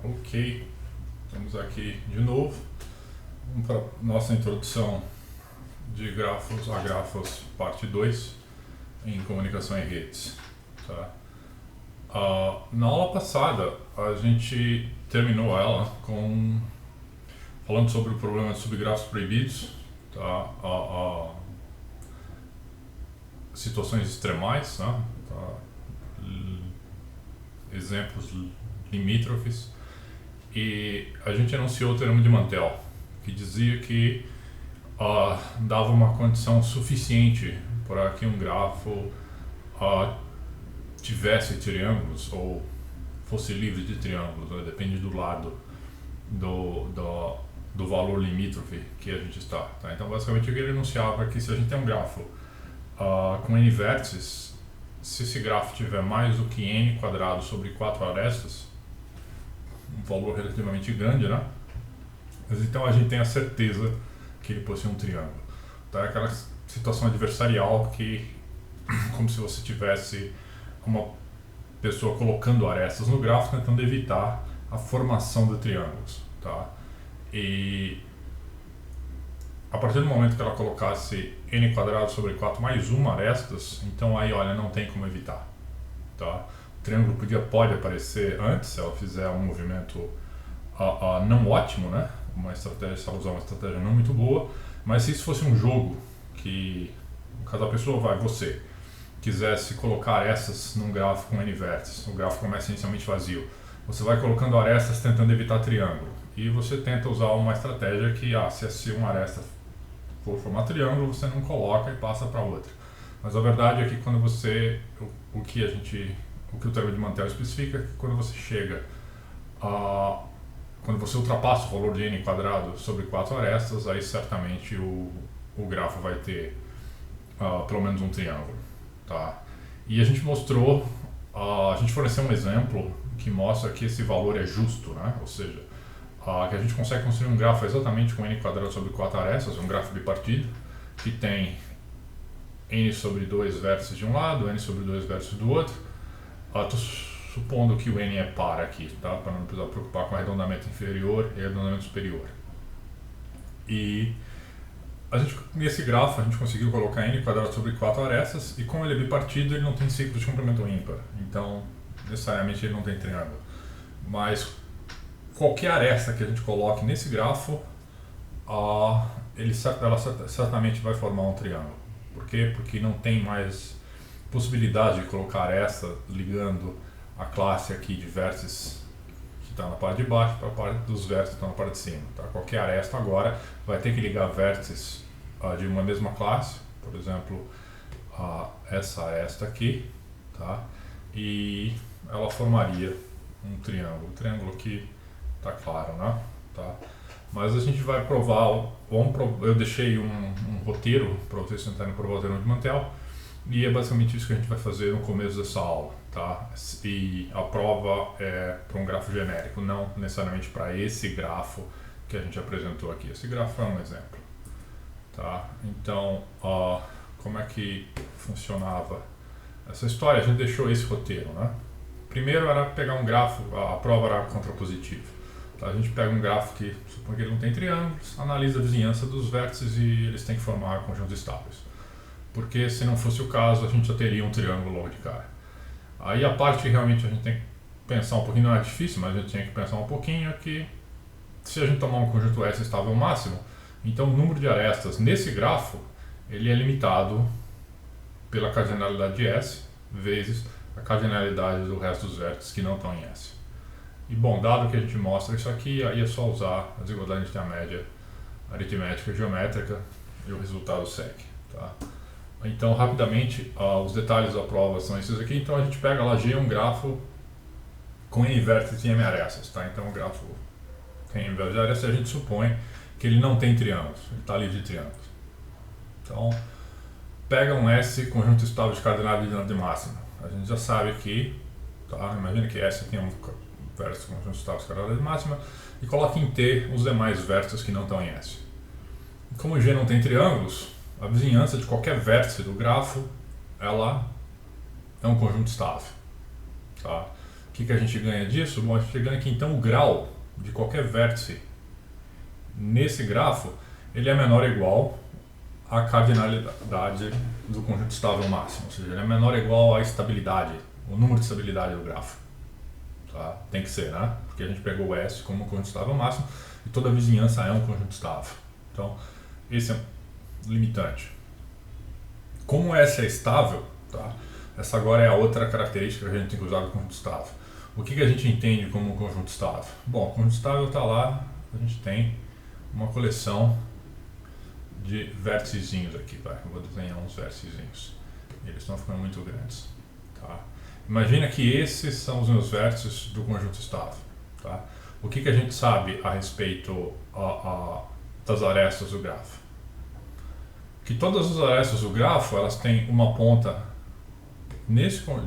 Ok, estamos aqui de novo. Vamos para a nossa introdução de grafos a grafos, parte 2, em comunicação em redes. Tá? Na aula passada, a gente terminou ela falando sobre o problema de subgrafos proibidos, tá? Situações extremais, né? Tá? Exemplos limítrofes. E a gente enunciou o termo de Mantel, que dizia que dava uma condição suficiente para que um grafo tivesse triângulos ou fosse livre de triângulos, né? Depende do lado do valor limítrofe que a gente está. Tá? Então, basicamente, o que ele enunciava é que se a gente tem um grafo com n vértices, se esse grafo tiver mais do que n quadrado sobre 4 arestas, um valor relativamente grande, né? Mas então a gente tem a certeza que ele possui um triângulo. Tá? É aquela situação adversarial que, como se você tivesse uma pessoa colocando arestas no gráfico tentando evitar a formação de triângulos. Tá? E a partir do momento que ela colocasse n quadrado sobre 4 mais 1 arestas, então aí, olha, não tem como evitar. Tá? O triângulo pode aparecer antes, se ela fizer um movimento não ótimo, né? Se ela usar uma estratégia não muito boa, mas se isso fosse um jogo que, no caso a pessoa você quisesse colocar arestas num gráfico com n vértices, o gráfico começa inicialmente vazio, você vai colocando arestas tentando evitar triângulo, e você tenta usar uma estratégia que, se uma aresta for formar triângulo, você não coloca e passa para outra. Mas a verdade é que quando o que o termo de Mantel especifica é que quando você chega quando você ultrapassa o valor de n quadrado sobre 4 arestas, aí certamente o grafo vai ter pelo menos um triângulo. Tá? E a gente mostrou, a gente forneceu um exemplo que mostra que esse valor é justo, né? Ou seja, que a gente consegue construir um grafo exatamente com n quadrado sobre 4 arestas, um grafo bipartido, que tem n sobre 2 vértices de um lado, n sobre 2 vértices do outro. Estou supondo que o n é par aqui, tá? Para não precisar preocupar com arredondamento inferior e arredondamento superior. E nesse grafo a gente conseguiu colocar n quadrado sobre 4 arestas, e como ele é bipartido, ele não tem ciclo de complemento ímpar, então necessariamente ele não tem triângulo. Mas qualquer aresta que a gente coloque nesse grafo, ela certamente vai formar um triângulo. Por quê? Porque não tem mais possibilidade de colocar aresta ligando a classe aqui de vértices que está na parte de baixo para a parte dos vértices que estão na parte de cima. Tá? Qualquer aresta agora vai ter que ligar vértices de uma mesma classe, por exemplo, essa aresta aqui, tá? E ela formaria um triângulo. O triângulo aqui está claro, né? Tá? Mas a gente vai provar, eu deixei um roteiro para vocês tentarem provar o termo de Mantel, e é basicamente isso que a gente vai fazer no começo dessa aula. Tá? E a prova é para um grafo genérico, não necessariamente para esse grafo que a gente apresentou aqui. Esse grafo é um exemplo. Tá? Então, como é que funcionava essa história? A gente deixou esse roteiro. Né? Primeiro era pegar um grafo, a prova era contrapositiva. Tá? A gente pega um grafo que supõe que ele não tem triângulos, analisa a vizinhança dos vértices e eles têm que formar conjuntos estáveis. Porque se não fosse o caso, a gente já teria um triângulo logo de cara. Aí a parte que realmente a gente tem que pensar um pouquinho, não é difícil, mas a gente tem que pensar um pouquinho, é que se a gente tomar um conjunto S estável máximo, então o número de arestas nesse grafo ele é limitado pela cardinalidade de S vezes a cardinalidade do resto dos vértices que não estão em S. E bom, dado que a gente mostra isso aqui, aí é só usar a desigualdade entre a média aritmética e geométrica e o resultado segue. Tá? Então, rapidamente, os detalhes da prova são esses aqui. Então, a gente pega lá G, um grafo com n vértices e m arestas. Tá? Então, o grafo tem n vértices e arestas, a gente supõe que ele não tem triângulos, ele está livre de triângulos. Então, pega um S, conjunto estável de cardinalidade de máxima. A gente já sabe que, tá? Imagina que S tem um vértice com conjunto estável de cardinalidade máxima, e coloca em T os demais vértices que não estão em S. Como G não tem triângulos, a vizinhança de qualquer vértice do grafo, ela é um conjunto estável. Tá? que a gente ganha disso? Bom, a gente ganha que então o grau de qualquer vértice nesse grafo, ele é menor ou igual à cardinalidade do conjunto estável máximo, ou seja, ele é menor ou igual à estabilidade, o número de estabilidade do grafo. Tá? Tem que ser, né? Porque a gente pegou o S como um conjunto estável máximo e toda a vizinhança é um conjunto estável. Então, esse é limitante. Como o S é estável, tá? Essa agora é a outra característica que a gente tem que usar do conjunto estável. O que a gente entende como um conjunto estável? Bom, o conjunto estável está lá, a gente tem uma coleção de vérticezinhos aqui, vai. Eu vou desenhar uns vérticezinhos. Eles estão ficando muito grandes, tá? Imagina que esses são os meus vértices do conjunto estável, tá? O que a gente sabe a respeito das arestas do grafo? Que todas as arestas do grafo, elas têm uma ponta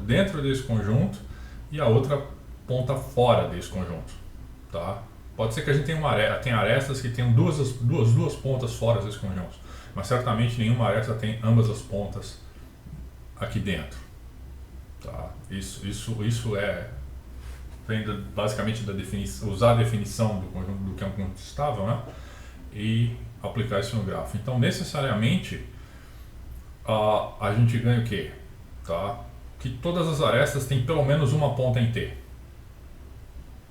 dentro desse conjunto e a outra ponta fora desse conjunto, tá? Pode ser que a gente tenha arestas que tenham duas pontas fora desse conjunto, mas certamente nenhuma aresta tem ambas as pontas aqui dentro, tá? Isso vem basicamente da definição, usar a definição do conjunto do que é um conjunto estável, né? E aplicar isso no grafo. Então, necessariamente, a gente ganha o quê? Tá? Que todas as arestas têm pelo menos uma ponta em T,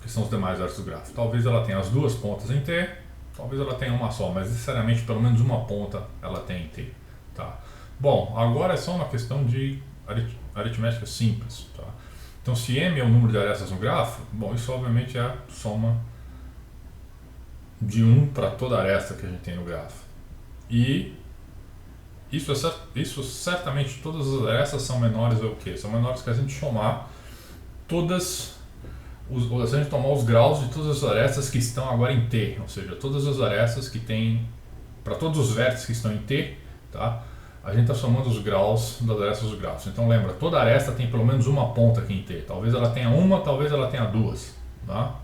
que são os demais vértices do grafo. Talvez ela tenha as duas pontas em T, talvez ela tenha uma só, mas necessariamente pelo menos uma ponta ela tem em T. Tá? Bom, agora é só uma questão de aritmética simples. Tá? Então, se M é o número de arestas no grafo, bom, isso obviamente é a soma de 1 para toda aresta que a gente tem no grafo. E isso certamente todas as arestas são menores ou o quê? São menores que a gente somar se a gente tomar os graus de todas as arestas que estão agora em T, ou seja, todas as arestas que tem, para todos os vértices que estão em T, tá? A gente está somando os graus das arestas dos grafos. Então lembra, toda aresta tem pelo menos uma ponta aqui em T. Talvez ela tenha uma, talvez ela tenha duas. Tá?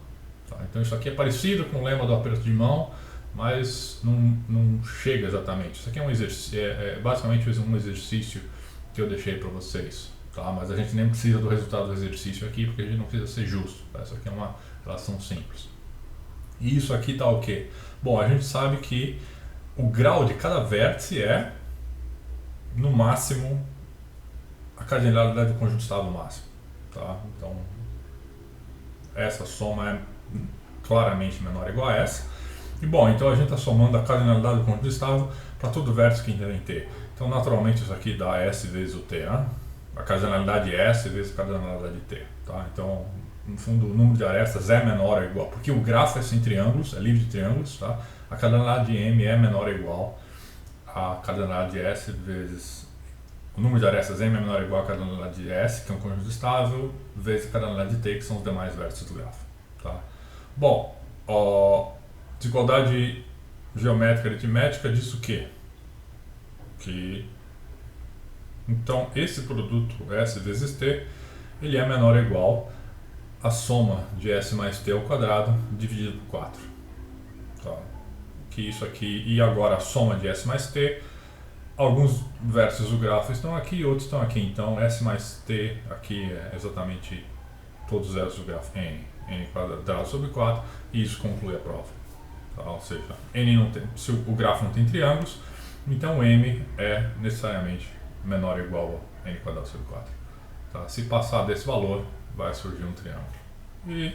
Então isso aqui é parecido com o lema do aperto de mão, mas não chega exatamente. Isso aqui é um exercício, basicamente um exercício que eu deixei para vocês. Tá? Mas a gente nem precisa do resultado do exercício aqui, porque a gente não precisa ser justo. Tá? Isso aqui é uma relação simples. E isso aqui está o quê? Bom, a gente sabe que o grau de cada vértice é, no máximo, a cardinalidade do conjunto estável máximo. Tá? Então, essa soma é claramente menor ou igual a essa. E bom, então a gente está somando a cardinalidade do conjunto estável para todo vértice que tem em T. Então, naturalmente, isso aqui dá S vezes o T, né? A cardinalidade é S vezes a cardinalidade de T. Tá? Então, no fundo, o número de arestas é menor ou igual, porque o grafo é sem triângulos, é livre de triângulos, tá? A cardinalidade de M é menor ou igual a cardinalidade de S vezes o número de arestas M é menor ou igual a cardinalidade de S, que é um conjunto estável, vezes a cardinalidade de T, que são os demais vértices do grafo. Tá? Bom, desigualdade geométrica aritmética diz o quê? Então, esse produto S vezes T, ele é menor ou igual à soma de S mais T ao quadrado dividido por 4. Tá? Que isso aqui, e agora a soma de S mais T, alguns vértices do grafo estão aqui e outros estão aqui. Então, S mais T aqui é exatamente todos os vértices do grafo N quadrado sobre 4, e isso conclui a prova. Tá? Ou seja, se o grafo não tem triângulos, então M é necessariamente menor ou igual a N quadrado sobre 4. Tá? Se passar desse valor, vai surgir um triângulo. E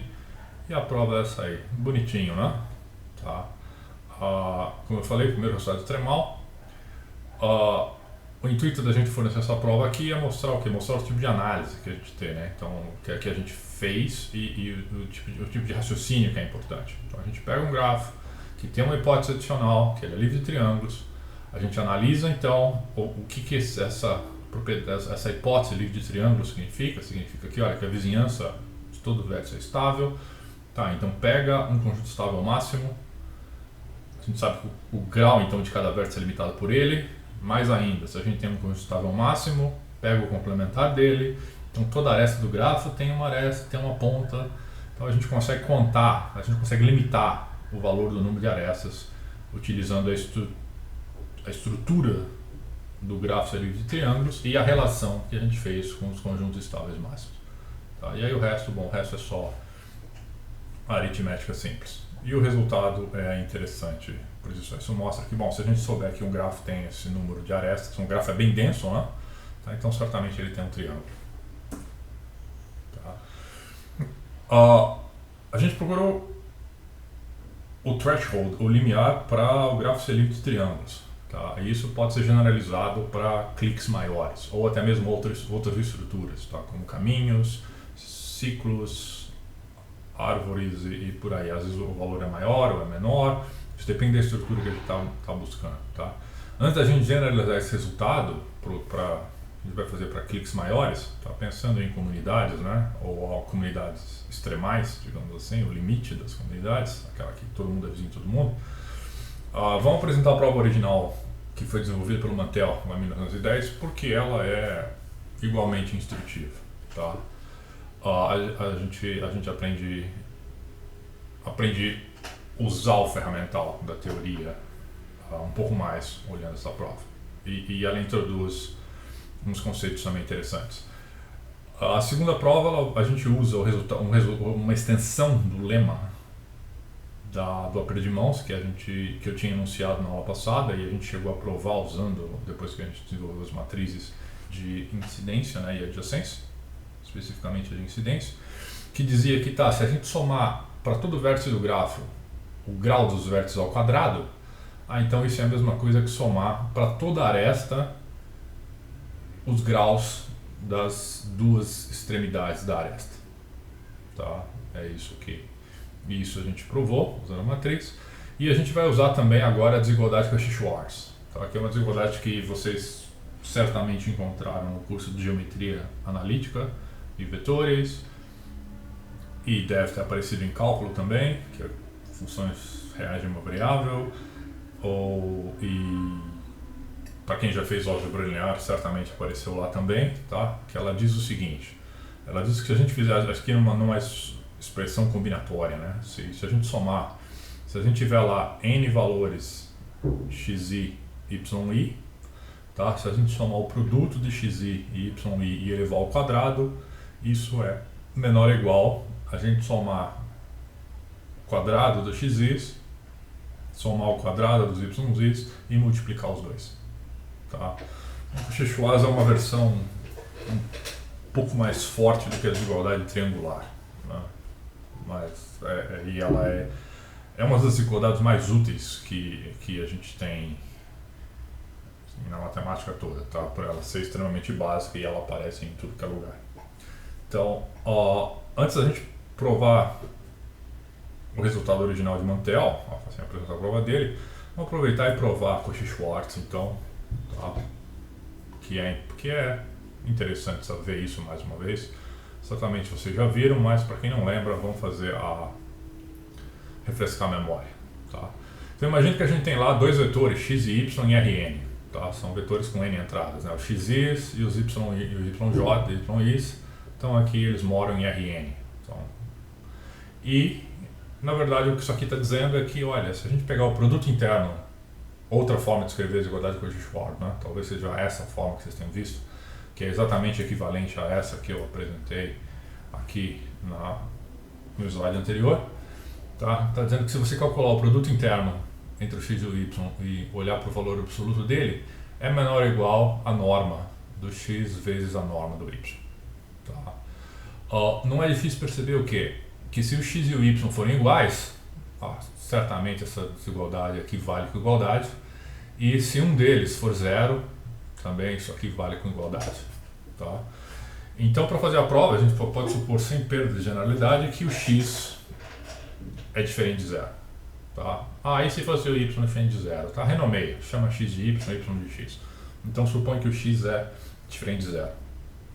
a prova é essa aí. Bonitinho, né? Tá? Como eu falei, primeiro resultado extremal. O intuito da gente fornecer essa prova aqui é mostrar o quê? Mostrar o tipo de análise que a gente tem, né? Então, que a gente fez e o tipo de raciocínio que é importante. Então, a gente pega um grafo que tem uma hipótese adicional, que ele é livre de triângulos. A gente analisa, então, o que essa hipótese livre de triângulos significa. Significa que, olha, que a vizinhança de todo vértice é estável. Tá, então, pega um conjunto estável máximo. A gente sabe que o grau, então, de cada vértice é limitado por ele. Mais ainda, se a gente tem um conjunto estável máximo, pega o complementar dele. Então, toda aresta do grafo tem uma aresta, tem uma ponta. Então, a gente consegue contar, a gente consegue limitar o valor do número de arestas utilizando a estrutura do grafo livre de triângulos e a relação que a gente fez com os conjuntos estáveis máximos. Tá? E aí o resto é só aritmética simples. E o resultado é interessante. Por isso mostra que, bom, se a gente souber que um grafo tem esse número de arestas, um grafo é bem denso, né? Tá? Então certamente ele tem um triângulo. Tá? A gente procurou o threshold, o limiar, para o grafo ser livre de triângulos. Tá? E isso pode ser generalizado para cliques maiores, ou até mesmo outras estruturas, tá? Como caminhos, ciclos, árvores e por aí. Às vezes o valor é maior ou é menor, isso depende da estrutura que a gente está buscando. Tá? Antes da gente generalizar esse resultado, a gente vai fazer para cliques maiores, tá? Pensando em comunidades, né? Ou comunidades extremais, digamos assim, o limite das comunidades, aquela que todo mundo é vizinho de todo mundo. Vamos apresentar a prova original que foi desenvolvida pelo Mantel em 1910, porque ela é igualmente instrutiva. Tá? A gente aprende a usar o ferramental da teoria um pouco mais olhando essa prova. E ela introduz uns conceitos também interessantes. A segunda prova, a gente usa uma extensão do lema do aperto de mãos que eu tinha enunciado na aula passada, e a gente chegou a provar usando, depois que a gente desenvolveu as matrizes de incidência, né, e adjacência, especificamente a de incidência, que dizia que se a gente somar para todo vértice do grafo o grau dos vértices ao quadrado, então isso é a mesma coisa que somar para toda aresta os graus das duas extremidades da aresta. Tá? É isso aqui. Isso a gente provou usando a matriz. E a gente vai usar também agora a desigualdade Cauchy-Schwarz, tá? Que é uma desigualdade que vocês certamente encontraram no curso de Geometria Analítica e Vetores, e deve ter aparecido em cálculo também, que é funções reais de uma variável, e para quem já fez álgebra linear, certamente apareceu lá também, tá? Que ela diz o seguinte: ela diz que se a gente fizer, aqui numa expressão combinatória, né? Se a gente somar, se a gente tiver lá n valores xi, yi, tá? Se a gente somar o produto de xi e yi e elevar ao quadrado, isso é menor ou igual a gente somar o quadrado dos xis, somar o quadrado dos y's e multiplicar os dois. Tá? O Cauchy-Schwarz é uma versão um pouco mais forte do que a desigualdade triangular, né? Mas e ela é uma das desigualdades mais úteis que a gente tem na matemática toda, tá? Por ela ser extremamente básica e ela aparece em tudo que é lugar. Então, antes da gente provar o resultado original de Mantel, assim, apresentar a prova dele, vamos aproveitar e provar Cauchy-Schwarz, então, tá? Que é interessante saber isso mais uma vez. Certamente vocês já viram, mas para quem não lembra, vamos fazer refrescar a memória. Tá? Então imagine que a gente tem lá dois vetores, x e y e rn. Tá? São vetores com n entradas, né? Os x's e os yj e y's. Então aqui eles moram em rn. Então, e na verdade o que isso aqui está dizendo é que, olha, se a gente pegar o produto interno, outra forma de escrever a desigualdade Cauchy-Schwarz, né? Talvez seja essa forma que vocês tenham visto, que é exatamente equivalente a essa que eu apresentei aqui no slide anterior. Tá dizendo que se você calcular o produto interno entre o x e o y e olhar para o valor absoluto dele, é menor ou igual à norma do x vezes a norma do y. Tá? Não é difícil perceber o quê? Que se o x e o y forem iguais, certamente essa desigualdade aqui vale com igualdade, e se um deles for zero, também isso aqui vale com igualdade. Tá? Então, para fazer a prova, a gente pode supor, sem perda de generalidade, que o x é diferente de zero. Tá? E se fosse o y é diferente de zero? Tá? Renomeia, chama x de y, y de x. Então, supõe que o x é diferente de zero.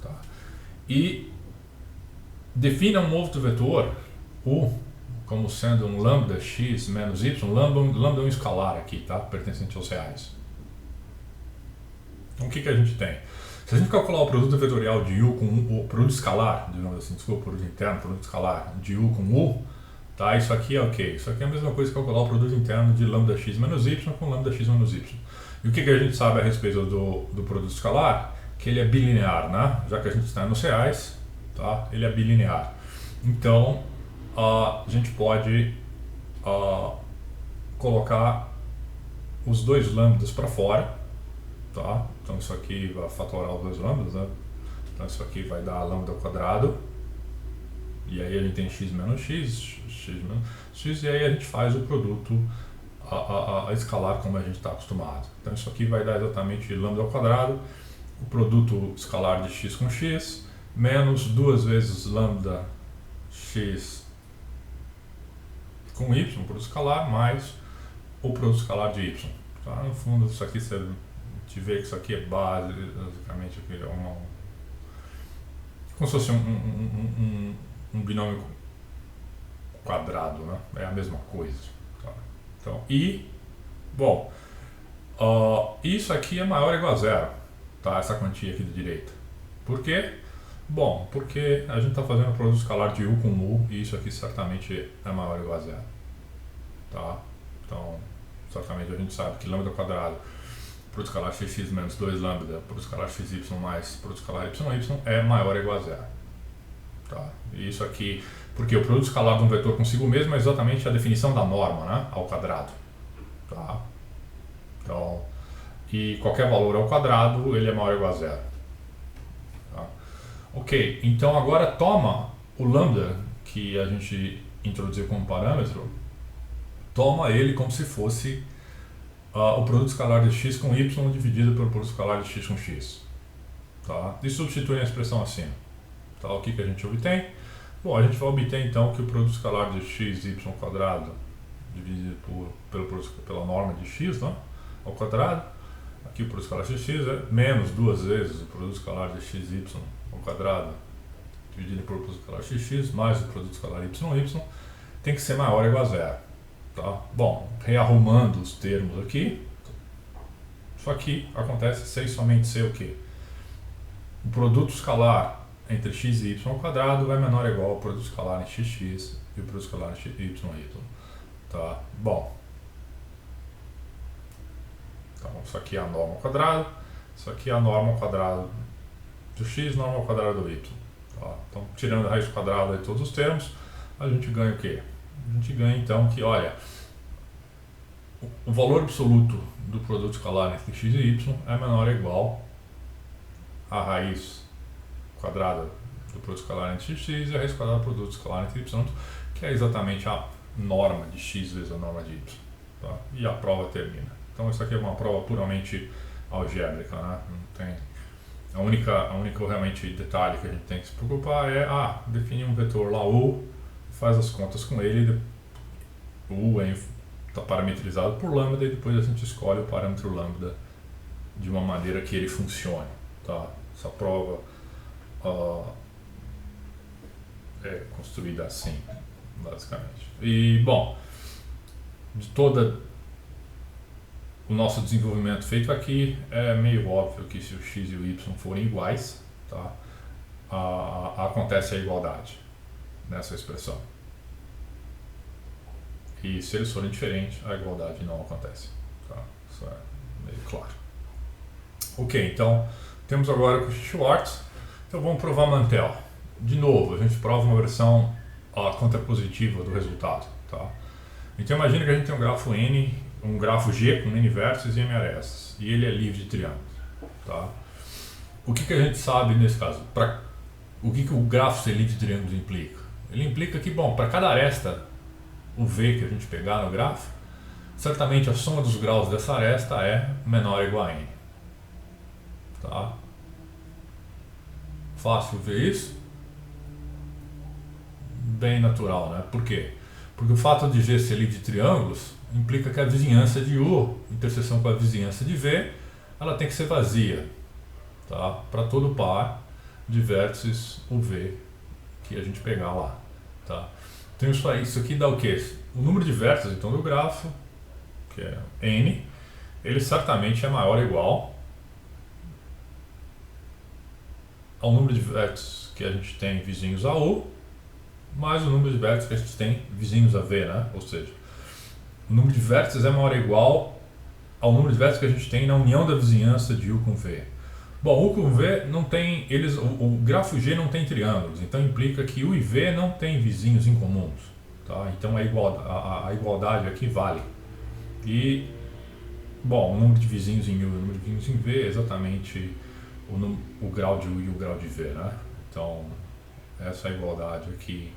Tá? E defina um outro vetor, u, como sendo um lambda x menos y, lambda é um escalar aqui, tá? Pertencente aos reais. Então, o que a gente tem? Se a gente calcular o produto vetorial de u com o produto escalar, digamos assim, desculpa, produto interno, produto escalar de u com u, tá? Isso aqui é o quê? Isso aqui é a mesma coisa que calcular o produto interno de lambda x menos y com lambda x menos y. E o que a gente sabe a respeito do produto escalar? Que ele é bilinear, né? Já que a gente está nos reais, tá? Ele é bilinear. Então, a gente pode colocar os dois lambdas para fora, tá? Então isso aqui vai fatorar os dois lambdas, né? Então isso aqui vai dar lambda ao quadrado, e aí a gente tem x menos x, x menos x, e aí a gente faz o produto a escalar como a gente está acostumado. Então isso aqui vai dar exatamente lambda ao quadrado, o produto escalar de x com x, menos 2 vezes lambda x com y, produto escalar, mais o produto escalar de y. Tá? No fundo, isso aqui você vê que isso aqui é basicamente aqui é como se fosse um binômio quadrado, né? É a mesma coisa. Tá? Então, bom, isso aqui é maior ou igual a zero, tá? Essa quantia aqui da direita. Por quê? Bom, porque a gente está fazendo o produto escalar de u com u, e isso aqui certamente é maior ou igual a zero. Tá? Então, certamente a gente sabe que lambda ao quadrado, produto escalar xx menos 2 lambda, produto escalar xy mais produto escalar yy é maior ou igual a zero. Tá? E isso aqui, porque o produto escalar de um vetor consigo mesmo é exatamente a definição da norma, né, ao quadrado. Tá? Então, e qualquer valor ao quadrado, ele é maior ou igual a zero. Tá? Ok, então agora toma o lambda que a gente introduziu como parâmetro, toma ele como se fosse o produto escalar de x com y dividido pelo produto escalar de x com x. Tá? E substitui a expressão acima. Tá? O que a gente obtém? Bom, a gente vai obter então que o produto escalar de x, y quadrado dividido pela norma de x, né, ao quadrado. Aqui o produto escalar de x é menos 2 vezes o produto escalar de x, y ao quadrado dividido pelo produto escalar de x, mais o produto escalar y tem que ser maior ou igual a zero. Tá? Bom, rearrumando os termos aqui, isso aqui acontece se e somente se o quê? O produto escalar entre x e y ao quadrado vai menor ou igual ao produto escalar em xx e o produto escalar em y. Tá? Bom, então isso aqui é a norma ao quadrado, isso aqui é a norma ao quadrado do x, norma ao quadrado do y. Tá? Então, tirando a raiz quadrada de todos os termos, a gente ganha o quê? A gente ganha então que, olha, o valor absoluto do produto escalar entre x e y é menor ou igual à raiz quadrada do produto escalar entre x e a raiz quadrada do produto escalar entre y, que é exatamente a norma de x vezes a norma de y. Tá? E a prova termina. Então isso aqui é uma prova puramente algébrica, né? Não tem... A única realmente detalhe que a gente tem que se preocupar é definir um vetor lá U, faz as contas com ele, o U está parametrizado por lambda e depois a gente escolhe o parâmetro lambda de uma maneira que ele funcione. Tá? Essa prova é construída assim, basicamente. E, bom, de toda o nosso desenvolvimento feito aqui, é meio óbvio que se o x e o y forem iguais, tá, acontece a igualdade nessa expressão. E se eles forem diferentes, a igualdade não acontece. Tá? Isso é meio claro. Ok, então temos agora o Cauchy-Schwarz. Então vamos provar Mantel. De novo, a gente prova uma versão contrapositiva do resultado. Tá? Então imagina que a gente tem um grafo N, um grafo G com N vértices e M arestas, e ele é livre de triângulos. Tá? O que a gente sabe nesse caso? O que o grafo ser livre de triângulos implica? Ele implica que, bom, para cada aresta, o V que a gente pegar no grafo, certamente a soma dos graus dessa aresta é menor ou igual a N. Tá? Fácil ver isso? Bem natural, né? Por quê? Porque o fato de G ser livre de triângulos implica que a vizinhança de U, interseção com a vizinhança de V, ela tem que ser vazia, tá? Para todo par de vértices UV que a gente pegar lá. Tá? Então isso aqui dá o quê? O número de vértices então, do grafo, que é N, ele certamente é maior ou igual ao número de vértices que a gente tem vizinhos a U, mais o número de vértices que a gente tem vizinhos a V, né? Ou seja, o número de vértices é maior ou igual ao número de vértices que a gente tem na união da vizinhança de U com V. Bom, U com V não tem, o grafo G não tem triângulos, então implica que U e V não tem vizinhos em comuns, tá? Então a igualdade aqui vale. E, bom, o número de vizinhos em U e o número de vizinhos em V é exatamente o grau de U e o grau de V, né? Então, essa igualdade aqui,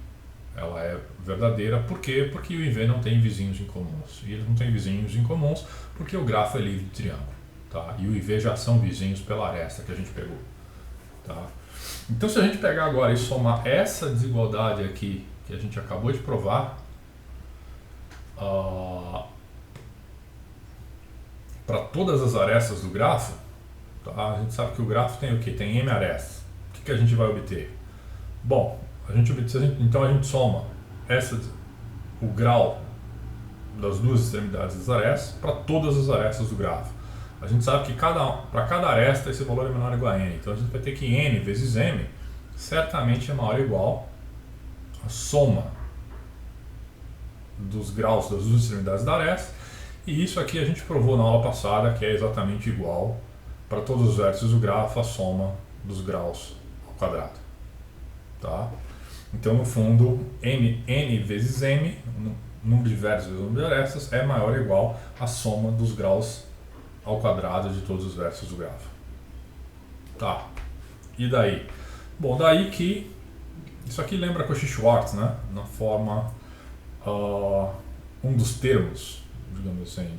ela é verdadeira. Por quê? Porque U e V não tem vizinhos em comuns. E eles não têm vizinhos em comuns porque o grafo é livre de triângulo. Tá? E U e V já são vizinhos pela aresta que a gente pegou. Tá? Então, se a gente pegar agora e somar essa desigualdade aqui, que a gente acabou de provar, para todas as arestas do grafo, tá? A gente sabe que o grafo tem o quê? Tem M arestas. O que a gente vai obter? Bom, então a gente soma o grau das duas extremidades das arestas para todas as arestas do grafo. A gente sabe que para cada aresta esse valor é menor ou igual a n. Então a gente vai ter que n vezes m certamente é maior ou igual a soma dos graus das duas extremidades da aresta. E isso aqui a gente provou na aula passada que é exatamente igual para todos os vértices do grafo a soma dos graus ao quadrado. Tá? Então, no fundo, n vezes m, número de vértices vezes número de arestas, é maior ou igual à soma dos graus ao quadrado de todos os vértices do grafo. Tá. E daí? Bom, daí que isso aqui lembra Cauchy-Schwarz, né? Na forma, um dos termos, digamos assim,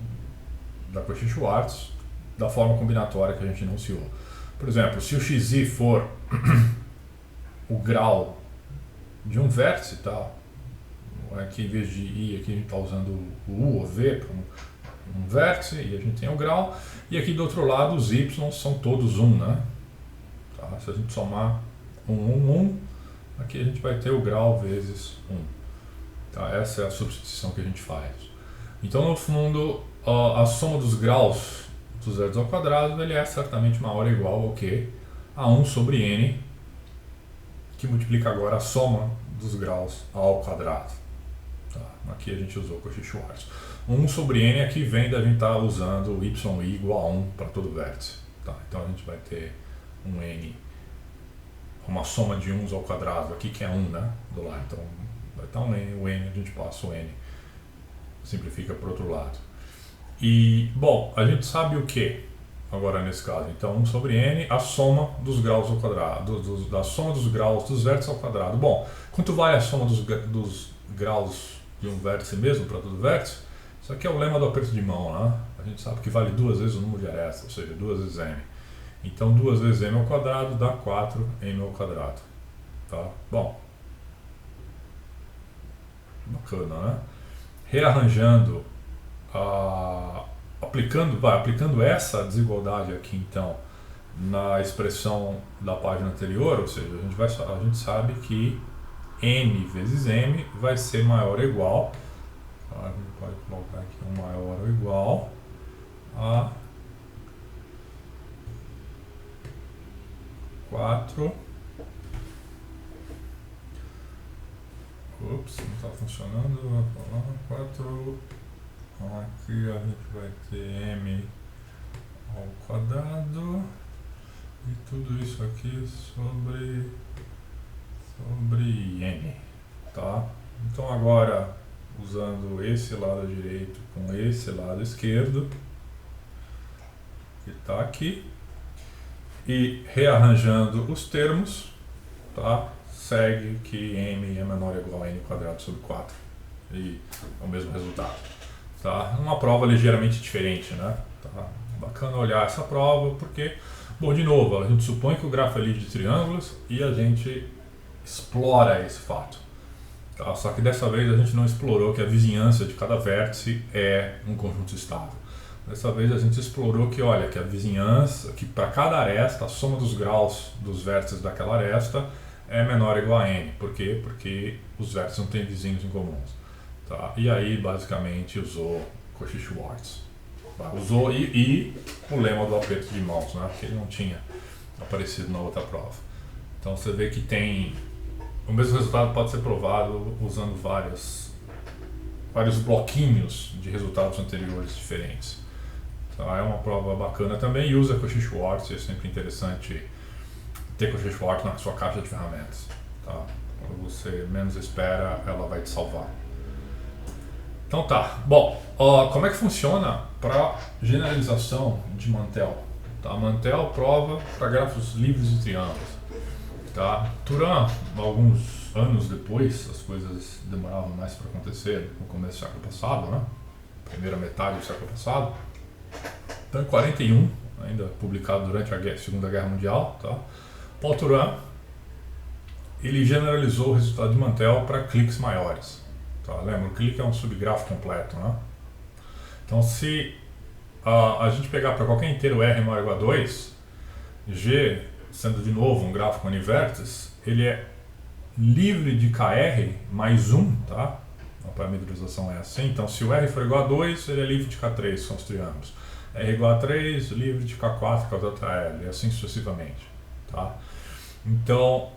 da Cauchy-Schwarz, da forma combinatória que a gente enunciou. Por exemplo, se o xi for o grau de um vértice, tá? Aqui em vez de i, aqui a gente está usando o u ou v para um vértice, e a gente tem o grau, e aqui do outro lado os y são todos 1, né? Tá? Se a gente somar 1, aqui a gente vai ter o grau vezes 1. Tá? Essa é a substituição que a gente faz. Então, no fundo, a soma dos graus dos vértices ao quadrado ele é certamente maior ou igual ao que? A 1 sobre n, que multiplica agora a soma dos graus ao quadrado. Tá? Aqui a gente usou Cauchy-Schwarz. 1 sobre n aqui vem da gente estar usando y igual a 1 para todo vértice. Tá? Então a gente vai ter um n, uma soma de 1 ao quadrado aqui que é 1, né? Do lado. Então vai estar um n, o n a gente passa o n, simplifica para o outro lado. E, bom, a gente sabe o que agora nesse caso? Então 1 sobre n, a soma dos graus ao quadrado, da soma dos graus dos vértices ao quadrado. Bom, quanto vale a soma dos graus de um vértice mesmo para todo vértice? Isso aqui é o lema do aperto de mão, né? A gente sabe que vale 2 vezes o número de arestas, ou seja, 2 vezes m. Então 2 vezes m ao quadrado dá 4m ao quadrado. Tá? Bom, bacana, né? Rearranjando, aplicando essa desigualdade aqui então na expressão da página anterior, ou seja, a gente sabe que n vezes m vai ser maior ou igual, a gente pode colocar aqui um maior ou igual a 4. Ops, não está funcionando. Vou falar 4. Aqui a gente vai ter m ao quadrado e tudo isso aqui sobre n, tá? Então agora usando esse lado direito com esse lado esquerdo que está aqui e rearranjando os termos, tá? Segue que m é menor ou igual a n quadrado sobre 4 e é o mesmo resultado, tá? Uma prova ligeiramente diferente, né? Tá? Bacana olhar essa prova porque, bom, de novo, a gente supõe que o grafo é livre de triângulos e a gente explora esse fato. Tá? Só que dessa vez a gente não explorou que a vizinhança de cada vértice é um conjunto estável. Dessa vez a gente explorou que, olha, que a vizinhança, que para cada aresta, a soma dos graus dos vértices daquela aresta é menor ou igual a n. Por quê? Porque os vértices não têm vizinhos em comuns. Tá? E aí, basicamente, usou Cauchy-Schwarz. Tá? Usou e o lema do aperto de mãos, né? Porque ele não tinha aparecido na outra prova. Então você vê que tem... O mesmo resultado pode ser provado usando vários bloquinhos de resultados anteriores diferentes. Tá? É uma prova bacana também e usa Cauchy-Schwarz, é sempre interessante ter Cauchy-Schwarz na sua caixa de ferramentas. Tá? Quando você menos espera, ela vai te salvar. Então tá, bom, como é que funciona para generalização de Mantel? Tá? Mantel prova para grafos livres de triângulos. Tá? Turan, alguns anos depois, as coisas demoravam mais para acontecer no começo do século passado, né? Primeira metade do século passado. Então, em 41, ainda publicado durante a Segunda Guerra Mundial, tá? Paul Turan, ele generalizou o resultado de Mantel para cliques maiores. Tá? Lembra, o clique é um subgrafo completo, né? Então, se a gente pegar para qualquer inteiro R maior ou igual a 2, G, sendo de novo um grafo com vértices, ele é livre de KR mais 1, tá? A parametrização é assim. Então, se o R for igual a 2, ele é livre de K3, são os triângulos. R igual a 3, livre de K4, que é o delta L, e assim sucessivamente. Tá? Então,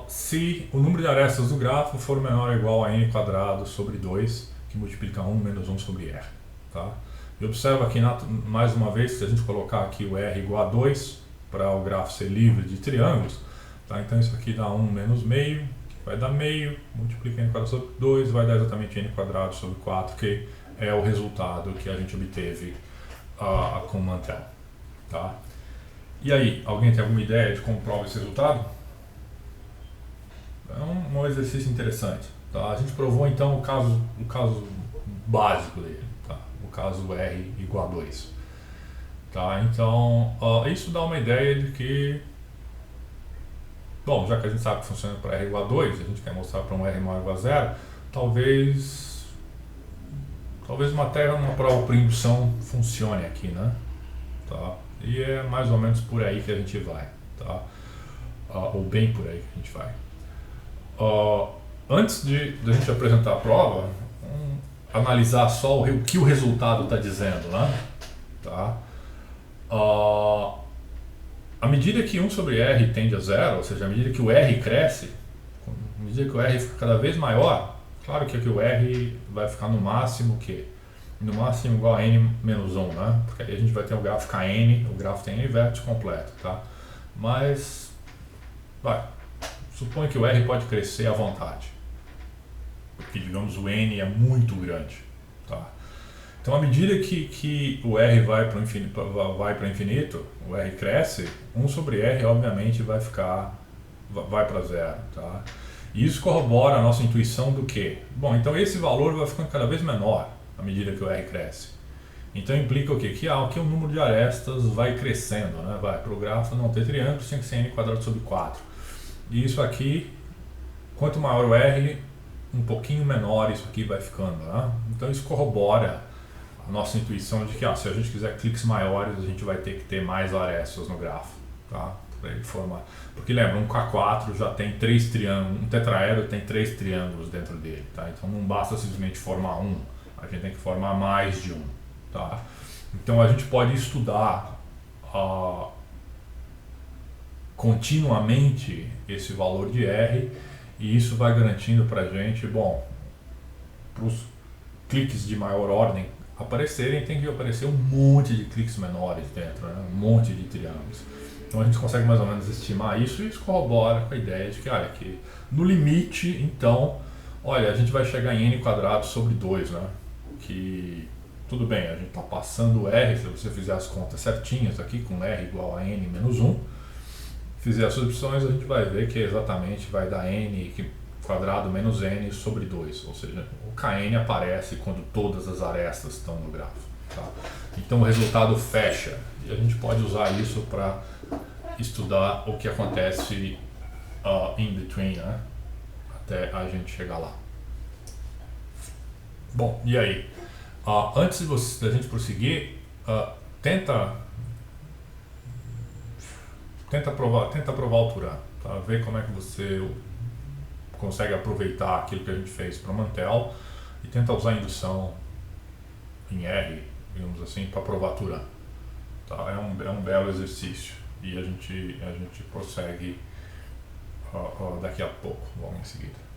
se o número de arestas do grafo for menor ou igual a n quadrado sobre 2, que multiplica 1 menos 1 sobre R. Tá? E observa aqui, mais uma vez, se a gente colocar aqui o R igual a 2, para o grafo ser livre de triângulos, tá? Então isso aqui dá 1 menos meio, vai dar meio, multiplica n quadrado sobre 2, vai dar exatamente n quadrado sobre 4, que é o resultado que a gente obteve com o Mantel. Tá? E aí, alguém tem alguma ideia de como prova esse resultado? É um exercício interessante. Tá? A gente provou então o caso básico dele, tá? O caso R igual a 2. Tá? Então, isso dá uma ideia de que, bom, já que a gente sabe que funciona para R igual a 2, a gente quer mostrar para um R maior ou igual a 0, talvez uma prova por indução funcione aqui, né? Tá? E é mais ou menos por aí que a gente vai, tá? Ou bem por aí que a gente vai. Antes de a gente apresentar a prova, analisar só o que o resultado está dizendo, né? Tá? À medida que 1 sobre R tende a 0, ou seja, à medida que o R cresce, à medida que o R fica cada vez maior, claro que aqui o R vai ficar no máximo no máximo igual a n menos 1, né? Porque aí a gente vai ter o grafo KN, o grafo tem n vértices completo, tá? Mas, suponha que o R pode crescer à vontade, porque, digamos, o n é muito grande, tá? Então, à medida que o R vai para o infinito, o R cresce, 1 sobre R, obviamente, vai para 0, tá? E isso corrobora a nossa intuição do quê? Bom, então esse valor vai ficando cada vez menor à medida que o R cresce. Então implica o quê? Que o número de arestas vai crescendo, né? Para o grafo não ter triângulos, tem que ser n quadrado sobre 4. E isso aqui, quanto maior o R, um pouquinho menor isso aqui vai ficando, né? Então isso corrobora a nossa intuição de que se a gente quiser cliques maiores, a gente vai ter que ter mais arestas no grafo, tá? Para ele formar. Porque lembra, um K4 já tem 3 triângulos, um tetraedro tem 3 triângulos dentro dele, tá? Então não basta simplesmente formar um, a gente tem que formar mais de um, tá? Então a gente pode estudar continuamente esse valor de R e isso vai garantindo para a gente, bom, para os cliques de maior ordem aparecerem, tem que aparecer um monte de cliques menores dentro, né? Um monte de triângulos. Então a gente consegue mais ou menos estimar isso e isso corrobora com a ideia de que no limite, então, a gente vai chegar em n quadrado sobre 2, né? Que, tudo bem, a gente está passando o R, se você fizer as contas certinhas aqui, com R igual a n menos 1, fizer as substituições, a gente vai ver que exatamente vai dar n quadrado menos n sobre 2, ou seja, o Kn aparece quando todas as arestas estão no grafo. Tá? Então o resultado fecha e a gente pode usar isso para estudar o que acontece in between, né? Até a gente chegar lá. Bom, e aí? Antes da gente prosseguir, tenta provar o Turan, tá? Ver como é que você consegue aproveitar aquilo que a gente fez para o Mantel e tenta usar a indução em R, digamos assim, para provar Turan. Tá? É um belo exercício e a gente prossegue daqui a pouco, logo em seguida.